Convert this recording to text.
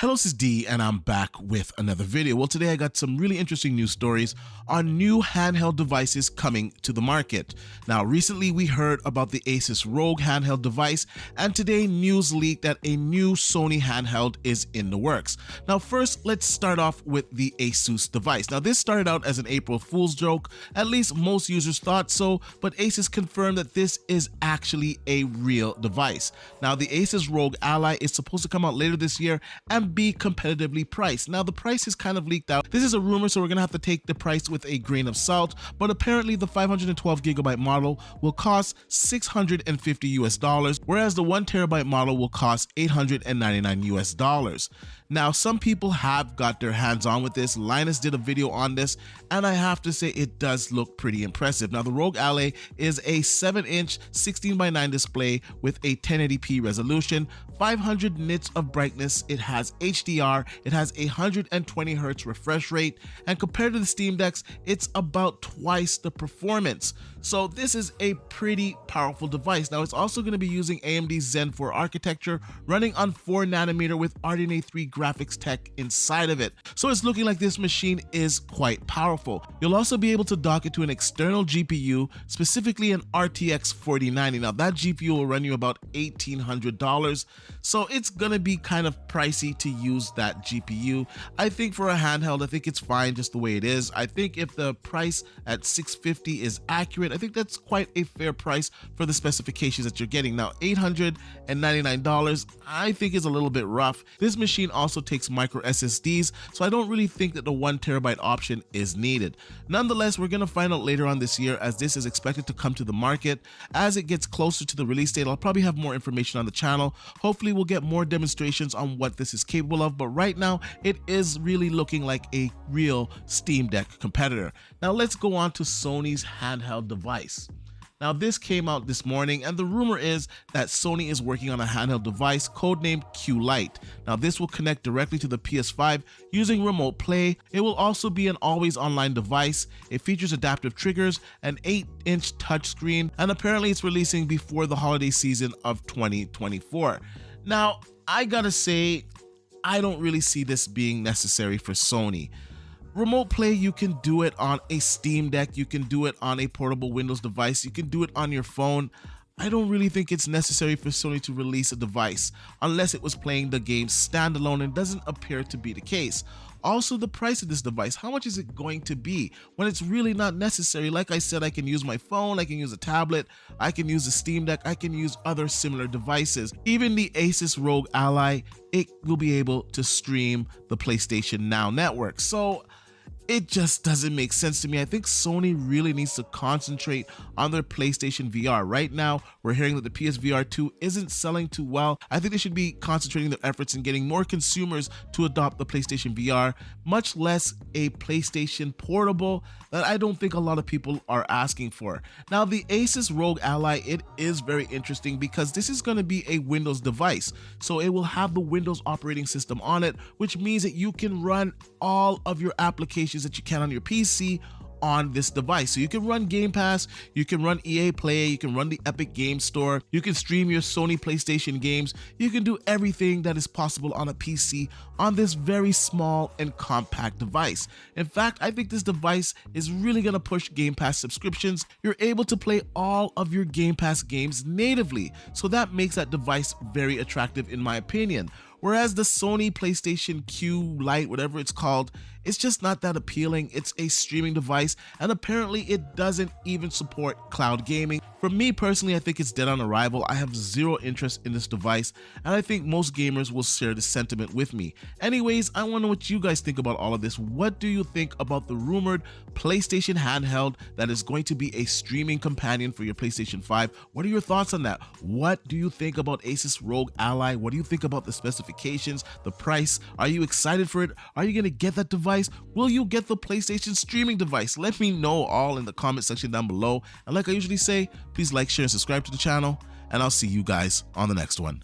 Hello, this is D, and I'm back with another video. Well, today I got some really interesting news stories on new handheld devices coming to the market. Now, recently we heard about the Asus Rog handheld device, and today news leaked that a new Sony handheld is in the works. Now, first, let's start off with the Asus device. Now, this started out as an April Fool's joke. At least most users thought so, but Asus confirmed that this is actually a real device. Now, the Asus Rog Ally is supposed to come out later this year and be competitively priced. Now, the price is kind of leaked out. This is a rumor, so we're gonna have to take the price with a grain of salt, but apparently the 512GB model will cost $650 US, whereas the 1TB model will cost $899 US. Now, some people have got their hands on with this. Linus did a video on this, and I have to say it does look pretty impressive. Now, the Rog Ally is a 7-inch 16:9 display with a 1080p resolution, 500 nits of brightness. It has HDR, it has a 120Hz refresh rate, and compared to the Steam Decks, it's about twice the performance. So this is a pretty powerful device. Now, it's also going to be using AMD Zen 4 architecture, running on 4nm with RDNA 3 graphics tech inside of it. So it's looking like this machine is quite powerful. You'll also be able to dock it to an external GPU, specifically an RTX 4090. Now, that GPU will run you about $1,800, so it's gonna be kind of pricey to use that GPU. I think for a handheld, I think it's fine just the way it is. I think if the price at $650 is accurate, I think that's quite a fair price for the specifications that you're getting. Now, $899 I think is a little bit rough. This machine also takes micro SSDs, so I don't really think that the 1TB option is needed. Nonetheless, we're gonna find out later on this year, as this is expected to come to the market. As it gets closer to the release date, I'll probably have more information on the channel. Hopefully we'll get more demonstrations on what this is capable of, but right now it is really looking like a real Steam Deck competitor. Now let's go on to Sony's handheld device. Now, this came out this morning, and the rumor is that Sony is working on a handheld device codenamed Q Lite. Now, this will connect directly to the PS5 using remote play. It will also be an always online device. It features adaptive triggers, an 8-inch touchscreen, and apparently it's releasing before the holiday season of 2024. Now, I gotta say, I don't really see this being necessary for Sony. Remote play, you can do it on a Steam Deck, you can do it on a portable Windows device, you can do it on your phone. I don't really think it's necessary for Sony to release a device unless it was playing the game standalone, and it doesn't appear to be the case. Also, the price of this device, how much is it going to be when it's really not necessary? Like I said, I can use my phone, I can use a tablet, I can use a Steam Deck, I can use other similar devices. Even the Asus Rog Ally, it will be able to stream the PlayStation Now network. So it just doesn't make sense to me. I think Sony really needs to concentrate on their PlayStation VR. Right now, we're hearing that the PSVR 2 isn't selling too well. I think they should be concentrating their efforts in getting more consumers to adopt the PlayStation VR, much less a PlayStation Portable that I don't think a lot of people are asking for. Now, the Asus Rog Ally, it is very interesting because this is going to be a Windows device. So it will have the Windows operating system on it, which means that you can run all of your applications that you can on your PC on this device. So you can run Game Pass, you can run EA Play, you can run the Epic Game Store, you can stream your Sony PlayStation games, you can do everything that is possible on a PC on this very small and compact device. In fact, I think this device is really gonna push Game Pass subscriptions. You're able to play all of your Game Pass games natively, so that makes that device very attractive in my opinion. Whereas the Sony PlayStation Q Lite, whatever it's called, it's just not that appealing. It's a streaming device, and apparently it doesn't even support cloud gaming. For me personally, I think it's dead on arrival. I have zero interest in this device, and I think most gamers will share this sentiment with me. Anyways, I want to know what you guys think about all of this. What do you think about the rumored PlayStation handheld that is going to be a streaming companion for your PlayStation 5? What are your thoughts on that? What do you think about Asus Rog Ally? What do you think about the specifications, the price? Are you excited for it? Are you going to get that device? Will you get the PlayStation streaming device? Let me know all in the comment section down below. And like I usually say, please like, share, and subscribe to the channel, and I'll see you guys on the next one.